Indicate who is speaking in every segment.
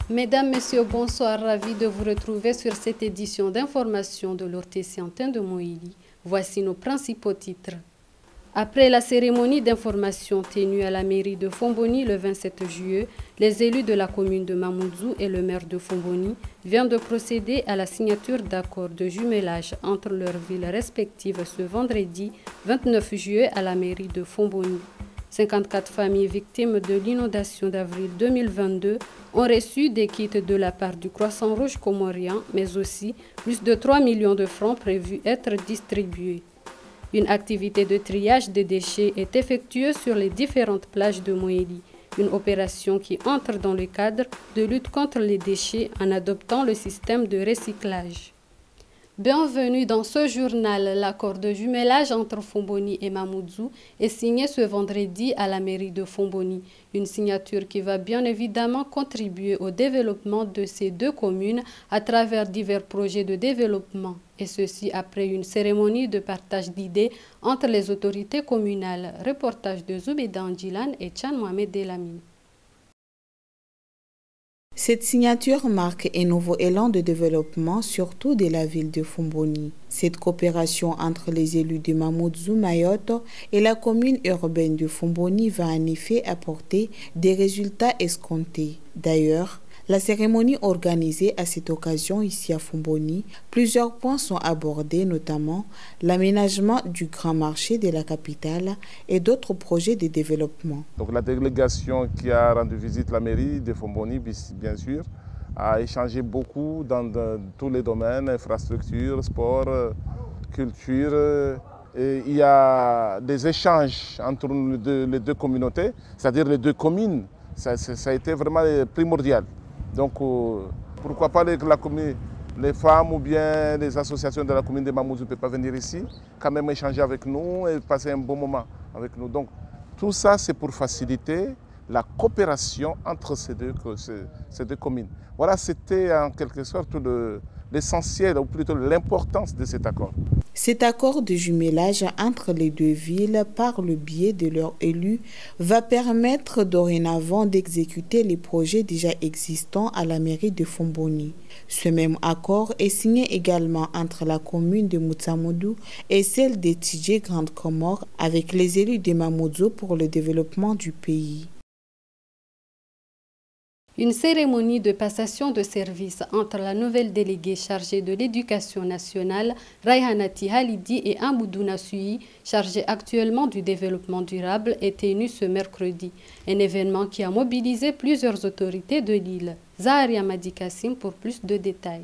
Speaker 1: Mesdames, Messieurs, bonsoir. Ravi de vous retrouver sur cette édition d'information de l'Orté-Siantin de Moïli. Voici nos principaux titres. Après la cérémonie d'information tenue à la mairie de Fomboni le 27 juillet, les élus de la commune de Mamoudzou et le maire de Fomboni viennent de procéder à la signature d'accords de jumelage entre leurs villes respectives ce vendredi 29 juillet à la mairie de Fomboni. 54 familles victimes de l'inondation d'avril 2022 ont reçu des kits de la part du Croissant Rouge comorien, mais aussi plus de 3 millions de francs prévus être distribués. Une activité de triage des déchets est effectuée sur les différentes plages de Moéli, une opération qui entre dans le cadre de lutte contre les déchets en adoptant le système de recyclage. Bienvenue dans ce journal. L'accord de jumelage entre Fomboni et Mamoudzou est signé ce vendredi à la mairie de Fomboni. Une signature qui va bien évidemment contribuer au développement de ces deux communes à travers divers projets de développement. Et ceci après une cérémonie de partage d'idées entre les autorités communales. Reportage de Zoubeda Ndjilan et Tchan Mohamed Delamine.
Speaker 2: Cette signature marque un nouveau élan de développement, surtout de la ville de Fomboni. Cette coopération entre les élus de Mamoudzou, Mayotte et la commune urbaine de Fomboni va en effet apporter des résultats escomptés. D'ailleurs, la cérémonie organisée à cette occasion ici à Fomboni, plusieurs points sont abordés, notamment l'aménagement du grand marché de la capitale et d'autres projets de développement.
Speaker 3: Donc la délégation qui a rendu visite à la mairie de Fomboni, bien sûr, a échangé beaucoup dans tous les domaines, infrastructures, sport, culture. Et il y a des échanges entre les deux communautés, c'est-à-dire les deux communes. Ça a été vraiment primordial. Donc, pourquoi pas les femmes ou bien les associations de la commune de Mamoudzou ne peuvent pas venir ici, quand même échanger avec nous et passer un bon moment avec nous. Donc, tout ça, c'est pour faciliter la coopération entre ces deux communes. Voilà, c'était en quelque sorte l'essentiel, ou plutôt l'importance de cet accord.
Speaker 2: Cet accord de jumelage entre les deux villes par le biais de leurs élus va permettre dorénavant d'exécuter les projets déjà existants à la mairie de Fomboni. Ce même accord est signé également entre la commune de Moutsamoudou et celle de Tidjé Grande Comore avec les élus de Mamoudzou pour le développement du pays.
Speaker 1: Une cérémonie de passation de service entre la nouvelle déléguée chargée de l'éducation nationale, Raihanati Halidi, et Amoudou Nasui, chargé actuellement du développement durable, est tenue ce mercredi. Un événement qui a mobilisé plusieurs autorités de l'île. Zaharia Madi Kassim pour plus de détails.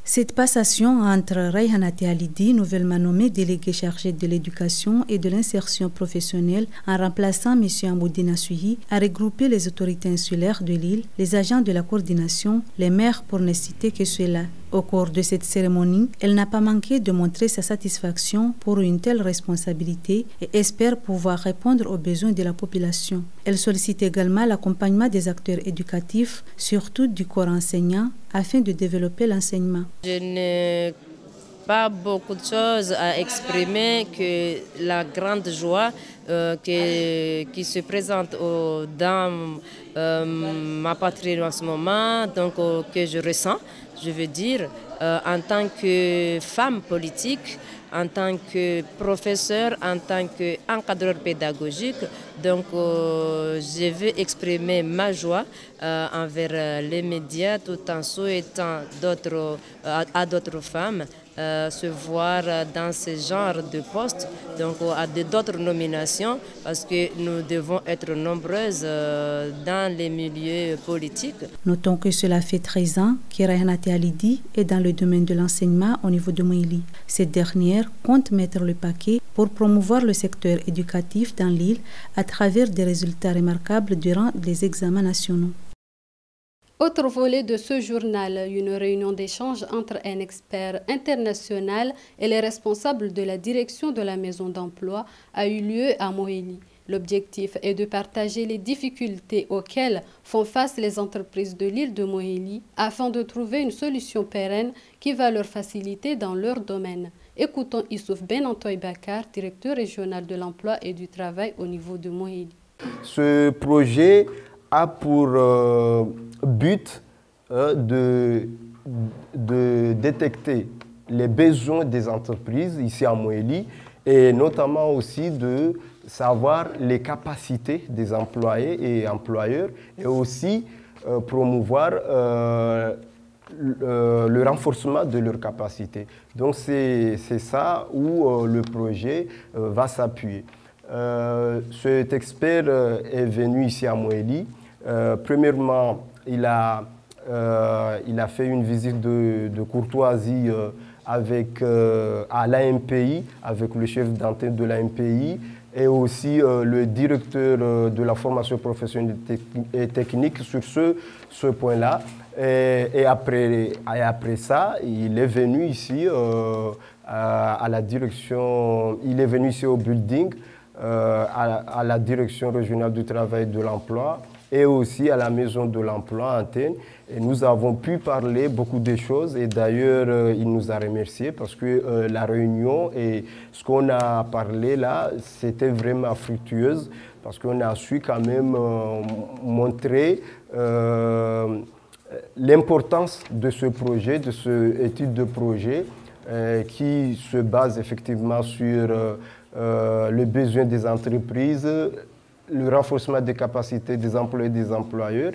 Speaker 4: Cette passation entre Raihanati Halidi, nouvellement nommé délégué chargé de l'éducation et de l'insertion professionnelle, en remplaçant M. Amoudi Nasui, a regroupé les autorités insulaires de l'île, les agents de la coordination, les maires pour ne citer que ceux-là. Au cours de cette cérémonie, elle n'a pas manqué de montrer sa satisfaction pour une telle responsabilité et espère pouvoir répondre aux besoins de la population. Elle sollicite également l'accompagnement des acteurs éducatifs, surtout du corps enseignant, afin de développer l'enseignement.
Speaker 5: Je n'ai pas beaucoup de choses à exprimer que la grande joie qui se présente dans ma patrie en ce moment, donc que je ressens, je veux dire, en tant que femme politique, en tant que professeur, en tant qu'encadreur pédagogique. Donc, je veux exprimer ma joie envers les médias tout en souhaitant à d'autres femmes se voir dans ce genre de poste, donc à d'autres nominations, parce que nous devons être nombreuses dans les milieux politiques.
Speaker 4: Notons que cela fait 13 ans que Raihanati Halidi est dans le domaine de l'enseignement au niveau de Moïli. Cette dernière compte mettre le paquet pour promouvoir le secteur éducatif dans l'île à travers des résultats remarquables durant les examens nationaux.
Speaker 1: Autre volet de ce journal, une réunion d'échange entre un expert international et les responsables de la direction de la maison d'emploi a eu lieu à Moéli. L'objectif est de partager les difficultés auxquelles font face les entreprises de l'île de Moéli afin de trouver une solution pérenne qui va leur faciliter dans leur domaine. Écoutons Issouf Benantoy Bakar, directeur régional de l'emploi et du travail au niveau de Moéli.
Speaker 6: Ce projet a pour but de détecter les besoins des entreprises ici à Moélie et notamment aussi de savoir les capacités des employés et employeurs et aussi promouvoir le renforcement de leurs capacités. Donc c'est ça où le projet va s'appuyer. Cet expert est venu ici à Moélie. Premièrement, il a fait une visite de courtoisie à l'AMPI, avec le chef d'antenne de l'AMPI et aussi le directeur de la formation professionnelle et technique sur ce point-là. Et après ça, il est venu ici à la direction, il est venu ici au building, à la direction régionale du travail et de l'emploi et aussi à la maison de l'emploi Antenne. Et nous avons pu parler beaucoup de choses et d'ailleurs il nous a remerciés parce que la réunion et ce qu'on a parlé là, c'était vraiment fructueuse parce qu'on a su quand même montrer l'importance de ce projet, de cette étude de projet qui se base effectivement sur le besoin des entreprises, le renforcement des capacités des employés et des employeurs.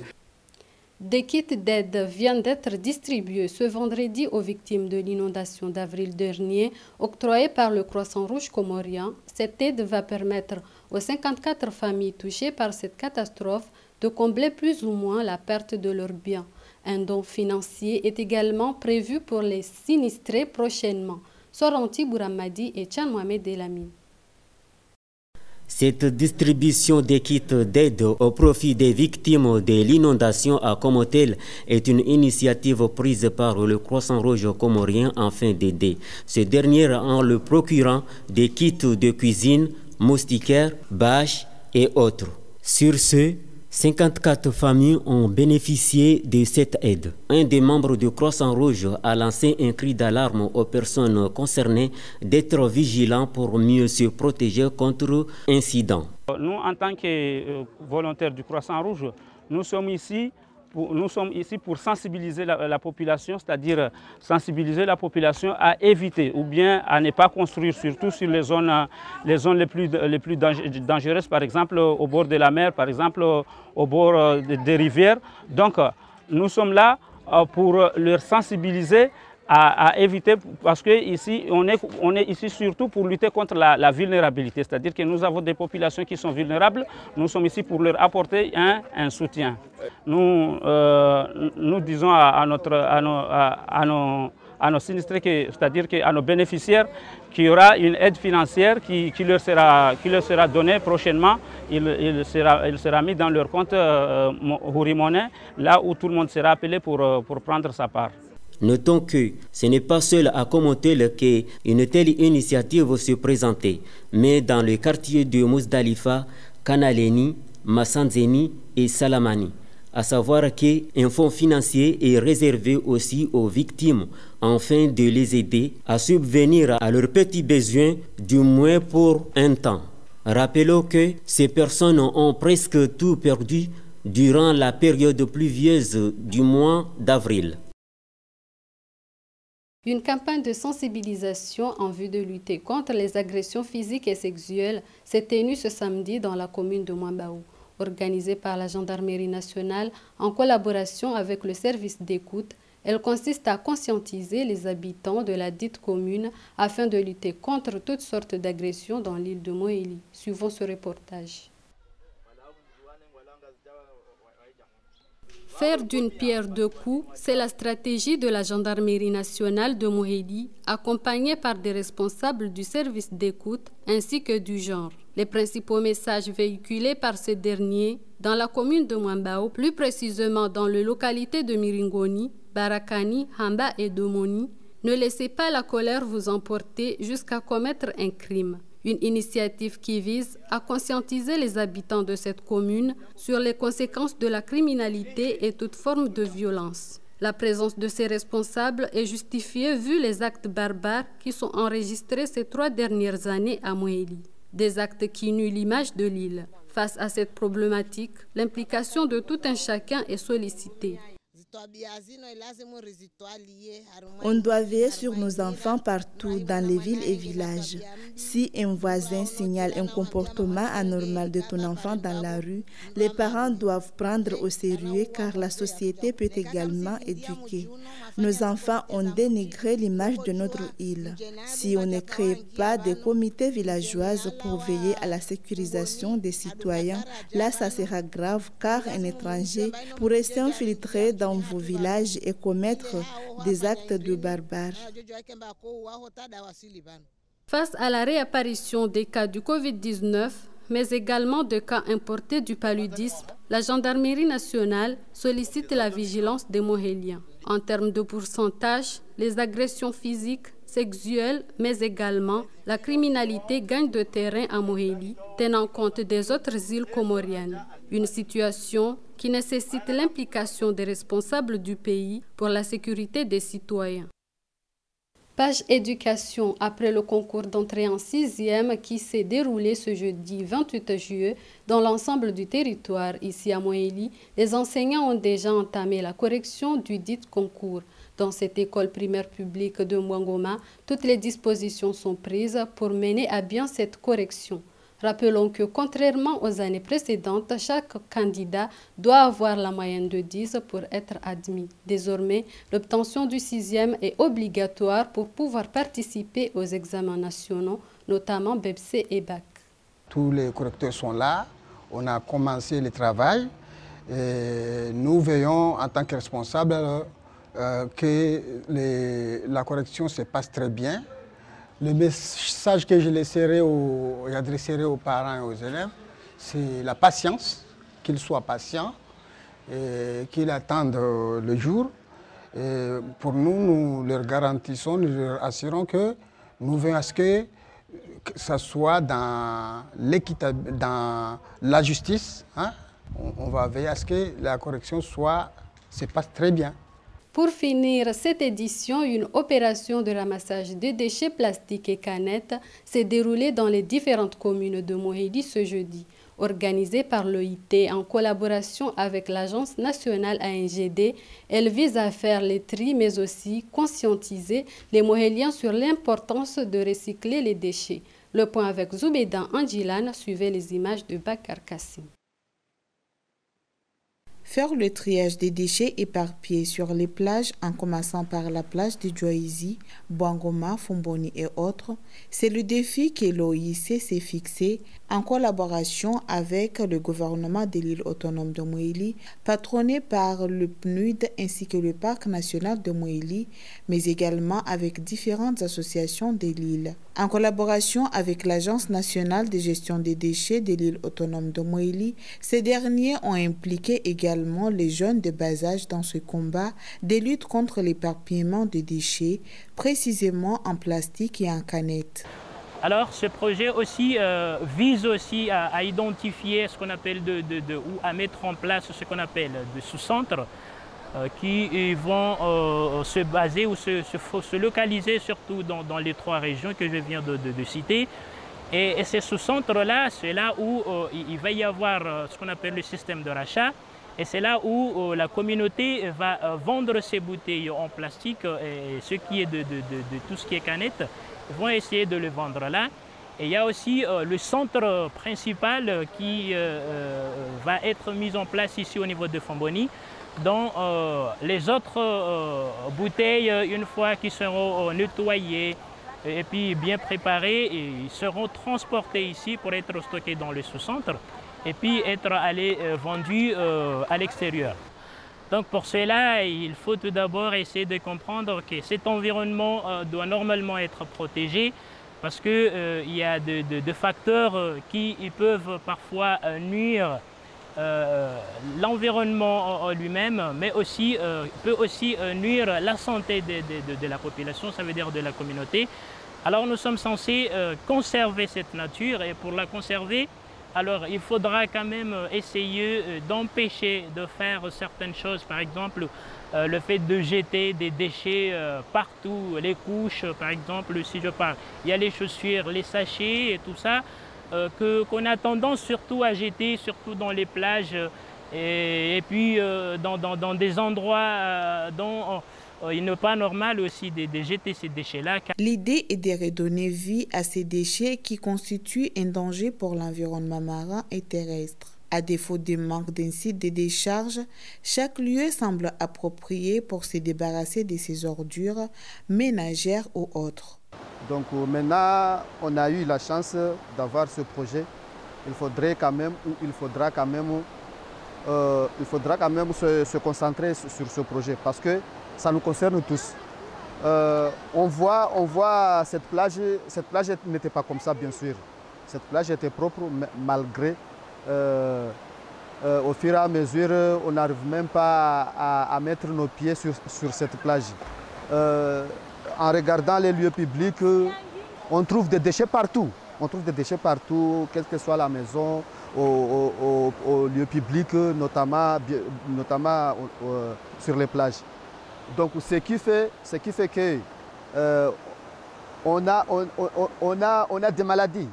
Speaker 1: Des kits d'aide viennent d'être distribués ce vendredi aux victimes de l'inondation d'avril dernier, octroyée par le Croissant-Rouge comorien. Cette aide va permettre aux 54 familles touchées par cette catastrophe de combler plus ou moins la perte de leurs biens. Un don financier est également prévu pour les sinistrés prochainement. Soranti Bouramadi et Tchan Mohamed Delamine.
Speaker 7: Cette distribution des kits d'aide au profit des victimes de l'inondation à Komotel est une initiative prise par le Croissant-Rouge comorien afin d'aider ce dernier en le procurant des kits de cuisine, moustiquaires, bâches et autres. Sur ce, 54 familles ont bénéficié de cette aide. Un des membres du Croissant-Rouge a lancé un cri d'alarme aux personnes concernées d'être vigilants pour mieux se protéger contre incidents.
Speaker 8: Nous, en tant que volontaires du Croissant-Rouge, nous sommes ici pour sensibiliser la population, c'est-à-dire sensibiliser la population à éviter ou bien à ne pas construire, surtout sur les zones les plus dangereuses, par exemple au bord de la mer, par exemple au bord des rivières. Donc nous sommes là pour leur sensibiliser à éviter, parce qu'ici, on est ici surtout pour lutter contre la vulnérabilité, c'est-à-dire que nous avons des populations qui sont vulnérables, nous sommes ici pour leur apporter un soutien. Nous disons à nos sinistrés, c'est-à-dire à nos bénéficiaires, qu'il y aura une aide financière qui leur sera donnée prochainement. Il sera mis dans leur compte Houri Money, là où tout le monde sera appelé pour prendre sa part.
Speaker 7: Notons que ce n'est pas seul à Komotel qu'une telle initiative se présentait, mais dans le quartier de Mousdalifa, Kanaleni, Massanzeni et Salamani. À savoir qu'un fonds financier est réservé aussi aux victimes afin de les aider à subvenir à leurs petits besoins, du moins pour un temps. Rappelons que ces personnes ont presque tout perdu durant la période pluvieuse du mois d'avril.
Speaker 1: Une campagne de sensibilisation en vue de lutter contre les agressions physiques et sexuelles s'est tenue ce samedi dans la commune de Mwambao, organisée par la Gendarmerie nationale en collaboration avec le service d'écoute. Elle consiste à conscientiser les habitants de la dite commune afin de lutter contre toutes sortes d'agressions dans l'île de Moélie. Suivons ce reportage. Faire d'une pierre deux coups, c'est la stratégie de la Gendarmerie nationale de Moélie, accompagnée par des responsables du service d'écoute ainsi que du genre. Les principaux messages véhiculés par ce dernier dans la commune de Mwambao, plus précisément dans les localités de Miringoni, Barakani, Hamba et Domoni, ne laissez pas la colère vous emporter jusqu'à commettre un crime. Une initiative qui vise à conscientiser les habitants de cette commune sur les conséquences de la criminalité et toute forme de violence. La présence de ces responsables est justifiée vu les actes barbares qui sont enregistrés ces 3 dernières années à Moélie. Des actes qui nuisent l'image de l'île. Face à cette problématique, l'implication de tout un chacun est sollicitée.
Speaker 9: On doit veiller sur nos enfants partout dans les villes et villages. Si un voisin signale un comportement anormal de ton enfant dans la rue, les parents doivent prendre au sérieux car la société peut également éduquer. Nos enfants ont dénigré l'image de notre île. Si on ne crée pas des comités villageois pour veiller à la sécurisation des citoyens, là ça sera grave car un étranger pourrait s'infiltrer dans vos villages et commettre des actes de barbares.
Speaker 1: Face à la réapparition des cas du Covid-19, mais également de cas importés du paludisme, la gendarmerie nationale sollicite la vigilance des Mohéliens. En termes de pourcentage, les agressions physiques, sexuelles, mais également la criminalité gagne de terrain à Mohéli, tenant compte des autres îles comoriennes. Une situation qui nécessite l'implication des responsables du pays pour la sécurité des citoyens. Page éducation après le concours d'entrée en 6e qui s'est déroulé ce jeudi 28 juillet dans l'ensemble du territoire ici à Mohéli, les enseignants ont déjà entamé la correction du dit concours. Dans cette école primaire publique de Mwangoma, toutes les dispositions sont prises pour mener à bien cette correction. Rappelons que contrairement aux années précédentes, chaque candidat doit avoir la moyenne de 10 pour être admis. Désormais, l'obtention du 6e est obligatoire pour pouvoir participer aux examens nationaux, notamment BEPC et BAC.
Speaker 10: Tous les correcteurs sont là, on a commencé le travail et nous veillons en tant que responsables que la correction se passe très bien. Le message que je laisserai et adresserai aux parents et aux élèves, c'est la patience, qu'ils soient patients, qu'ils attendent le jour. Et pour nous, nous leur garantissons, nous leur assurons que nous veillons à ce que ça soit dans l'équitable, dans la justice. Hein? On va veiller à ce que la correction se passe très bien.
Speaker 1: Pour finir cette édition, une opération de ramassage de déchets plastiques et canettes s'est déroulée dans les différentes communes de Mohéli ce jeudi. Organisée par l'OIT en collaboration avec l'Agence nationale ANGD, elle vise à faire les tri mais aussi conscientiser les Mohéliens sur l'importance de recycler les déchets. Le point avec Zoubeda Andjilan, suivait les images de Bakar Kassim.
Speaker 2: Faire le triage des déchets éparpillés sur les plages, en commençant par la plage de Djoizi, Bwangoma, Fumboni et autres, c'est le défi que l'OIC s'est fixé en collaboration avec le gouvernement de l'île autonome de Mohéli, patronné par le PNUD ainsi que le Parc national de Mohéli, mais également avec différentes associations de l'île. En collaboration avec l'Agence nationale de gestion des déchets de l'île autonome de Mohéli, ces derniers ont impliqué également les jeunes de bas âge dans ce combat de lutte contre l'éparpillement de déchets, précisément en plastique et en canettes.
Speaker 8: Alors ce projet aussi vise aussi à identifier ce qu'on appelle ou à mettre en place ce qu'on appelle des sous-centres qui vont se baser ou se localiser surtout dans les 3 régions que je viens de citer. Et ces sous-centres-là, c'est là où il va y avoir ce qu'on appelle le système de rachat. Et c'est là où la communauté va vendre ses bouteilles en plastique et ce qui est de tout ce qui est canette vont essayer de le vendre là. Et il y a aussi le centre principal qui va être mis en place ici au niveau de Fumboni, dont les autres bouteilles, une fois qu'ils seront nettoyées et puis bien préparées, ils seront transportées ici pour être stockées dans le sous-centre et puis être vendues à l'extérieur. Donc pour cela, il faut tout d'abord essayer de comprendre que cet environnement doit normalement être protégé parce qu'il y a de facteurs qui peuvent parfois nuire l'environnement lui-même, mais aussi peut aussi nuire la santé de la population, ça veut dire de la communauté. Alors nous sommes censés conserver cette nature et pour la conserver, alors il faudra quand même essayer d'empêcher de faire certaines choses, par exemple le fait de jeter des déchets partout, les couches par exemple, si je parle, il y a les chaussures, les sachets et tout ça. qu'on a tendance surtout à jeter, surtout dans les plages et puis dans des endroits dont il n'est pas normal aussi de jeter ces déchets-là.
Speaker 2: L'idée est de redonner vie à ces déchets qui constituent un danger pour l'environnement marin et terrestre. À défaut de manque d'un site de décharge, chaque lieu semble approprié pour se débarrasser de ces ordures ménagères ou autres.
Speaker 11: Donc maintenant, on a eu la chance d'avoir ce projet. Il faudra quand même se concentrer sur ce projet parce que ça nous concerne tous. On voit cette plage n'était pas comme ça, bien sûr. Cette plage était propre malgré. Au fur et à mesure, on n'arrive même pas à mettre nos pieds sur cette plage. En regardant les lieux publics, on trouve des déchets partout. On trouve des déchets partout, quelle que soit la maison, au lieu public, notamment sur les plages. Donc ce qui fait que on a des maladies.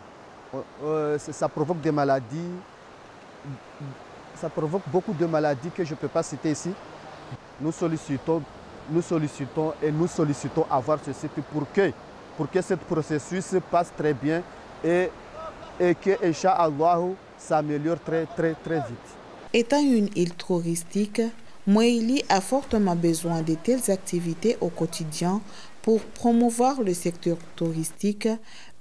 Speaker 11: Ça provoque des maladies. Ça provoque beaucoup de maladies que je ne peux pas citer ici. Nous sollicitons et nous sollicitons avoir ce site pour que ce processus passe très bien et que, Inch'Allah, s'améliore très vite.
Speaker 2: Étant une île touristique, Moélie a fortement besoin de telles activités au quotidien pour promouvoir le secteur touristique,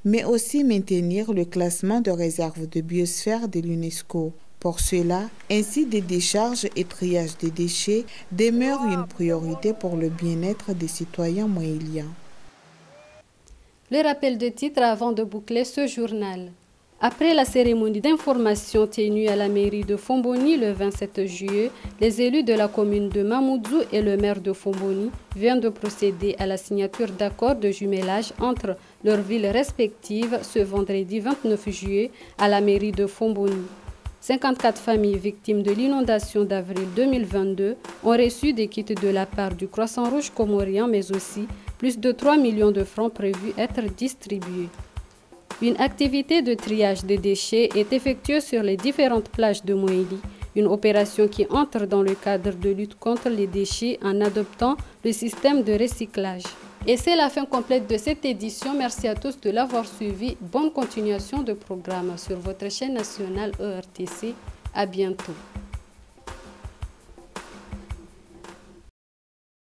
Speaker 2: mais aussi maintenir le classement de réserve de biosphère de l'UNESCO. Pour cela, ainsi des décharges et triage des déchets demeurent une priorité pour le bien-être des citoyens moéliens.
Speaker 1: Le rappel de titres avant de boucler ce journal. Après la cérémonie d'information tenue à la mairie de Fomboni le 27 juillet, les élus de la commune de Mamoudzou et le maire de Fomboni viennent de procéder à la signature d'accords de jumelage entre leurs villes respectives ce vendredi 29 juillet à la mairie de Fomboni. 54 familles victimes de l'inondation d'avril 2022 ont reçu des kits de la part du Croissant Rouge comorien, mais aussi plus de 3 millions de francs prévus être distribués. Une activité de triage des déchets est effectuée sur les différentes plages de Moélie, une opération qui entre dans le cadre de lutte contre les déchets en adoptant le système de recyclage. Et c'est la fin complète de cette édition. Merci à tous de l'avoir suivi. Bonne continuation de programme sur votre chaîne nationale ERTC. À bientôt.